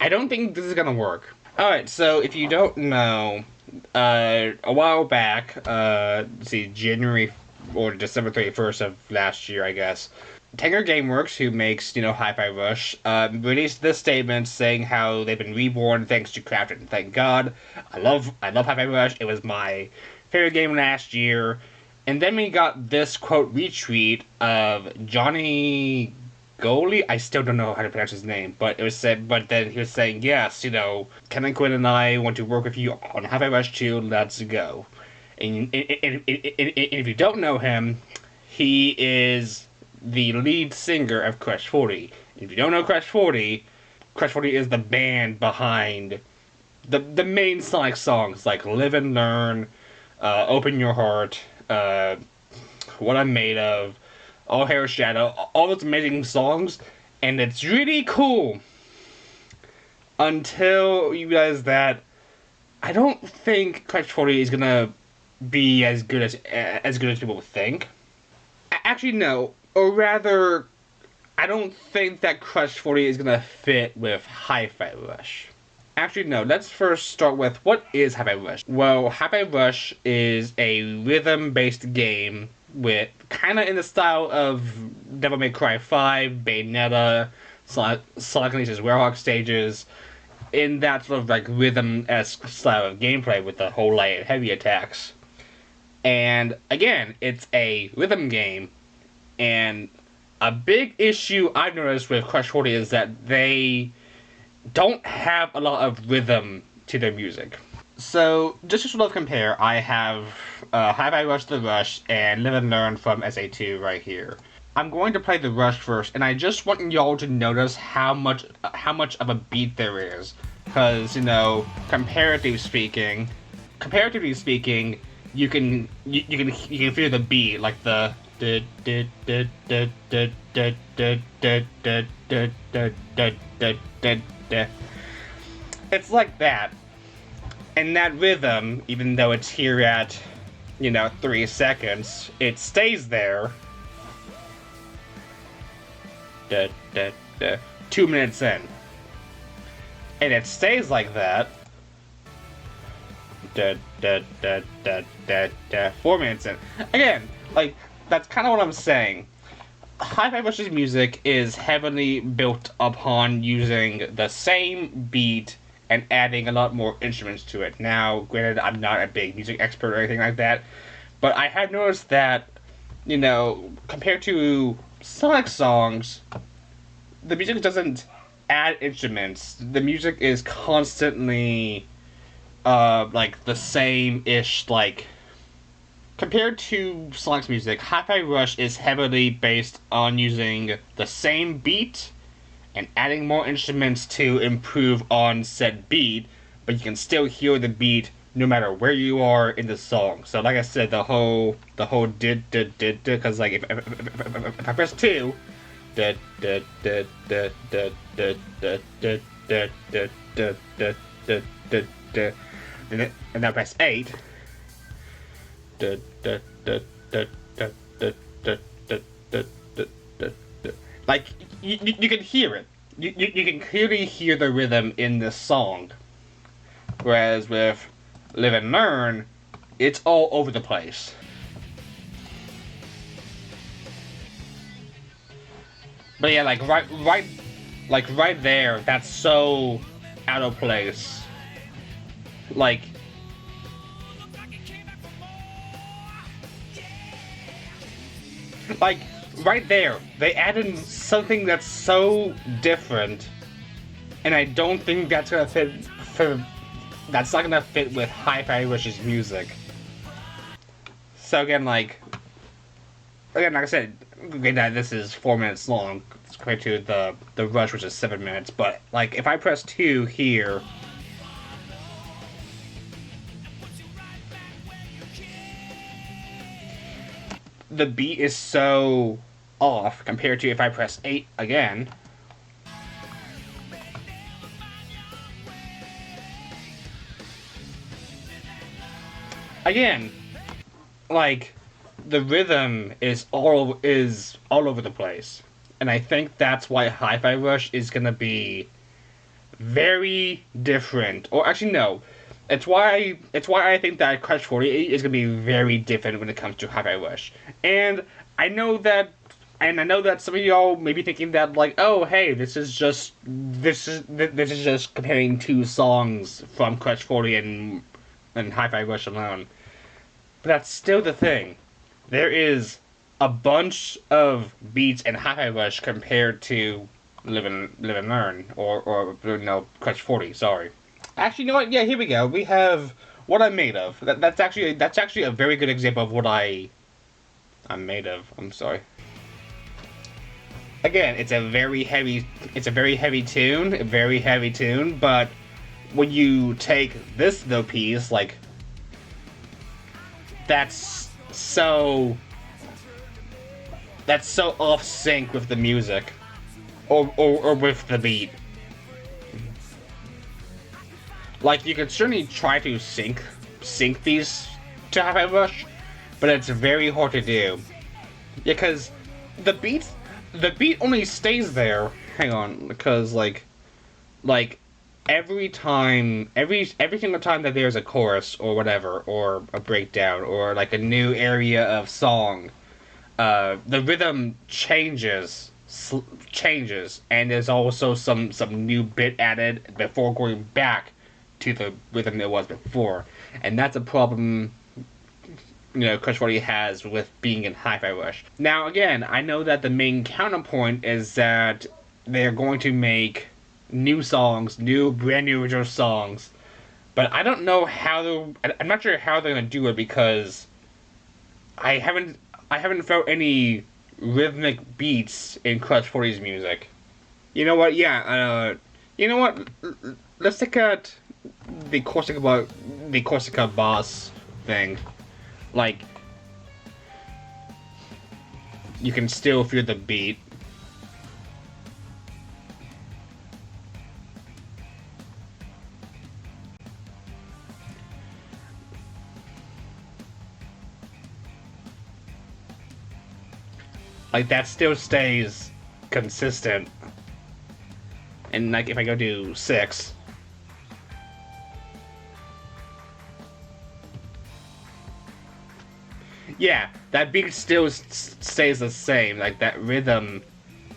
I don't think this is gonna work. Alright, so if you don't know, a while back, let's see, January or December 31st of last year, I guess, Tanger Gameworks, who makes, Hi-Fi Rush, released this statement saying how they've been reborn thanks to Crafton. Thank God. I love Hi-Fi Rush. It was my favorite game last year. And then we got this quote retweet of Johnny Goalie. I still don't know how to pronounce his name, but it was said. But then he was saying, "Yes, Ken and Quinn and I want to work with you on Hi-Fi Rush 2. Let's go." And if you don't know him, he is the lead singer of Crush 40. If you don't know Crush 40, Crush 40 is the band behind the main Sonic songs like Live and Learn, Open Your Heart, What I'm Made Of, All Hair Shadow, all those amazing songs, and it's really cool until you realize that I don't think Crush 40 is gonna be as good as people think. Actually, no, or rather, I don't think that Crush 40 is gonna fit with Hi-Fi Rush. Actually, no, let's first start with what is Hi-Fi Rush? Well, Hi-Fi Rush is a rhythm-based game with kinda in the style of Devil May Cry 5, Bayonetta, Sonic Unleashes Werehog stages, in that sort of like rhythm-esque style of gameplay with the whole light and heavy attacks. And again, it's a rhythm game, and a big issue I've noticed with Crush 40 is that they don't have a lot of rhythm to their music. So, just to sort of compare, I have Hi-Fi Rush the Rush and Live and Learn from SA2 right here. I'm going to play the Rush first, and I just want y'all to notice how much of a beat there is. Because, comparatively speaking, you can feel the beat, like the it's like that. And that rhythm, even though it's here at, 3 seconds, it stays there. 2 minutes in. And it stays like that. 4 minutes in. Again, like, that's kind of what I'm saying. Hi-Fi Rush's music is heavily built upon using the same beat and adding a lot more instruments to it. Now, granted, I'm not a big music expert or anything like that, but I have noticed that, compared to Sonic songs, the music doesn't add instruments. The music is constantly, like, the same-ish, like, compared to Sonic's music, Hi-Fi Rush is heavily based on using the same beat and adding more instruments to improve on said beat, but you can still hear the beat no matter where you are in the song. So, like I said, the whole did, because, like, if I press 2, did, and I press 8, like, you can hear it. You can clearly hear the rhythm in this song. Whereas with Live and Learn, it's all over the place. But yeah, like right there, that's so out of place. Like, like right there, they added something that's so different, and I don't think that's gonna fit. That's not gonna fit with Hi-Fi Rush's music. So again, like I said, this is 4 minutes long compared to the Rush, which is 7 minutes. But like, if I press 2 here, the beat is so off compared to if I press 8 again. Again, like, the rhythm is all over the place, and I think that's why Hi-Fi Rush is gonna be very different. Or actually, no. It's why I think that Crush 48 is gonna be very different when it comes to Hi-Fi Rush. And I know that and I know that some of y'all may be thinking that like, oh hey, this is just comparing two songs from Crush 40 and Hi-Fi Rush alone. But that's still the thing. There is a bunch of beats in Hi-Fi Rush compared to Live and Learn or no Crush 40. Sorry. Actually, you know what? Yeah, here we go. We have What I'm Made of. That's actually a very good example of what I'm made of. I'm sorry. Again, it's a very heavy tune, but when you take this though piece, like that's so that's so off sync with the music or with the beat. Like you can certainly try to sync these to Hi-Fi Rush, but it's very hard to do because the beat the beat only stays there. Hang on, because like every single time that there's a chorus or whatever or a breakdown or like a new area of song, the rhythm changes, and there's also some new bit added before going back to the rhythm it was before, and that's a problem Crush 40 has with being in Hi-Fi Rush. Now again, I know that the main counterpoint is that they're going to make new songs, brand new original songs, but I don't know I'm not sure how they're gonna do it because I haven't felt any rhythmic beats in Crush 40's music. You know what? Yeah. You know what? Let's take out the Corsica boss thing. Like, you can still feel the beat. Like, that still stays consistent. And, like, if I go to 6... yeah, that beat still stays the same. Like, that rhythm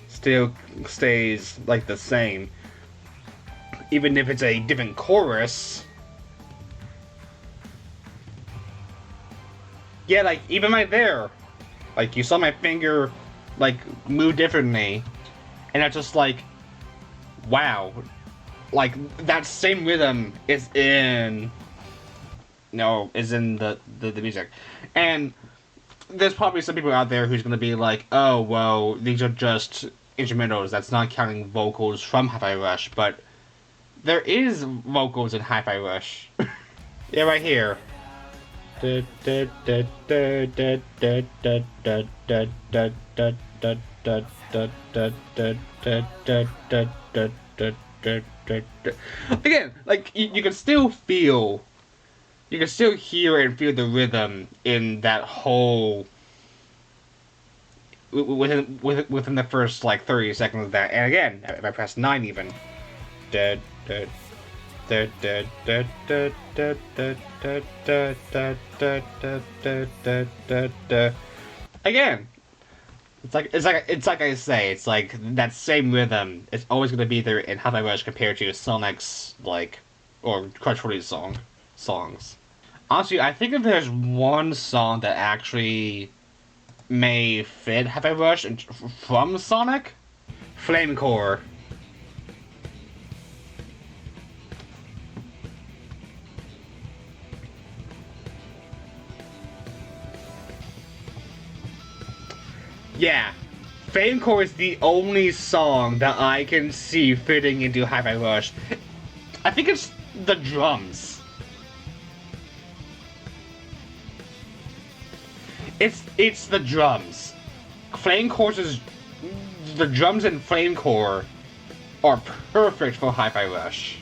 still stays, like, the same. Even if it's a different chorus. Yeah, like, even right there. Like, you saw my finger, like, move differently. And it's just like, wow. Like, that same rhythm is in... no, is in the music. And there's probably some people out there who's going to be like, oh, well, these are just instrumentals. That's not counting vocals from Hi-Fi Rush. But there is vocals in Hi-Fi Rush. Yeah, right here. Again, like, you can still feel... you can still hear and feel the rhythm in that whole within the first like 30 seconds of that. And again, if I press 9 even, again, it's like I say, it's like that same rhythm is always gonna be there in Hi-Fi Rush compared to Sonic's like or Crush 40's songs. Honestly, I think if there's one song that actually may fit Hi-Fi Rush from Sonic, Flame Core. Yeah, Flame Core is the only song that I can see fitting into Hi-Fi Rush. I think it's the drums. It's the drums. The drums in Flame Core are perfect for Hi-Fi Rush.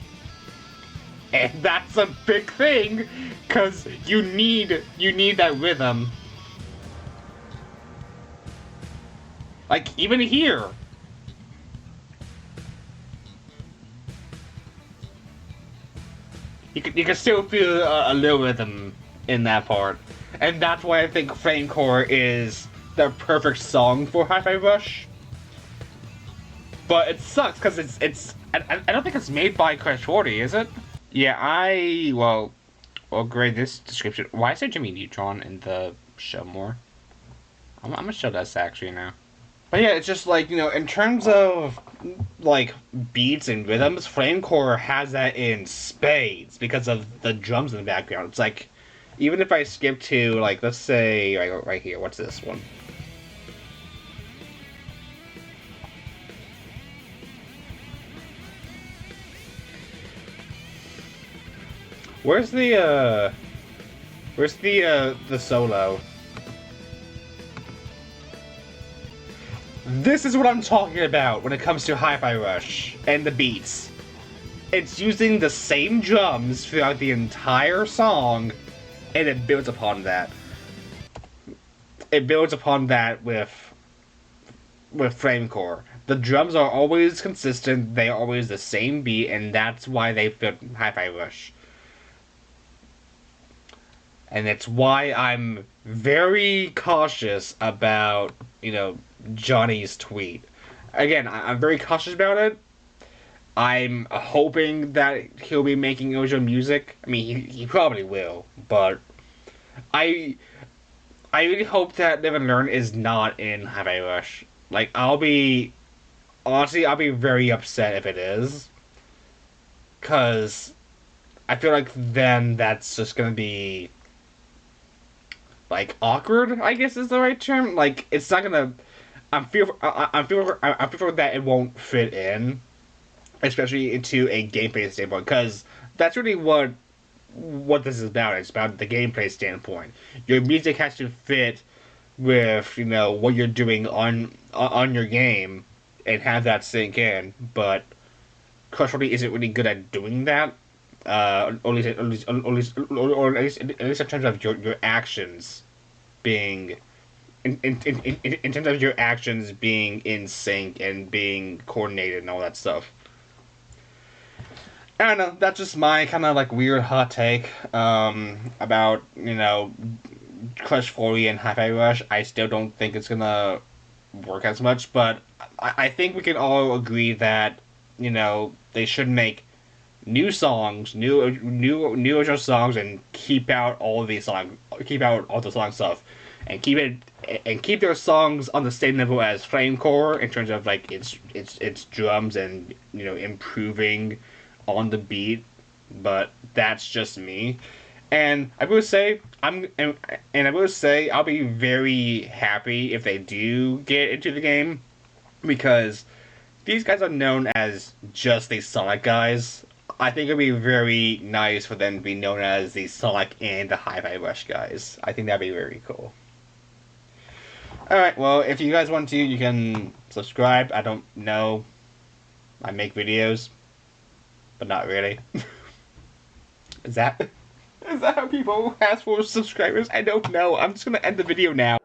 And that's a big thing, cause you need that rhythm. Like even here. you can still feel a little rhythm in that part, and that's why I think Flame Core is the perfect song for Hi-Fi Rush. But it sucks because I don't think it's made by Crash 40, is it? Yeah, well, grade this description. Why is there Jimmy Neutron in the show more? I'm gonna show this actually now. But yeah, it's just like, in terms of like beats and rhythms, Flamecore has that in spades because of the drums in the background. It's like, even if I skip to, like, let's say right here, what's this one? Where's the solo? This is what I'm talking about when it comes to Hi-Fi Rush and the beats. It's using the same drums throughout the entire song, and it builds upon that. It builds upon that with Flamecore. The drums are always consistent, they are always the same beat, and that's why they fit Hi-Fi Rush. And it's why I'm very cautious about, Johnny's tweet. Again, I'm very cautious about it. I'm hoping that he'll be making Ojo music. I mean, he probably will, but I I really hope that Live and Learn is not in Hi-Fi Rush. Like, I'll be very upset if it is. Because I feel like then that's just gonna be, like, awkward, I guess is the right term. Like, it's not gonna. I'm fearful that it won't fit in, especially into a gameplay standpoint, because that's really what this is about. It's about the gameplay standpoint. Your music has to fit with what you're doing on your game and have that sink in. But Crush 40 isn't really good at doing that. Or at least in terms of your actions being in terms of your actions being in sync and being coordinated and all that stuff. I don't know. That's just my kind of like weird hot take about Crush 40 and Hi-Fi Rush. I still don't think it's gonna work as much, but I think we can all agree that they should make new songs, new original songs, and keep out all of these songs, keep out all the song stuff, and keep their songs on the same level as Flamecore in terms of like its drums and improving on the beat. But that's just me. And I will say I'll be very happy if they do get into the game, because these guys are known as just the Sonic guys. I think it'd be very nice for them to be known as the Sonic and the Hi-Fi Rush guys. I think that'd be very cool. Alright, well, if you guys want to, you can subscribe. I don't know. I make videos, but not really. Is that how people ask for subscribers? I don't know. I'm just gonna end the video now.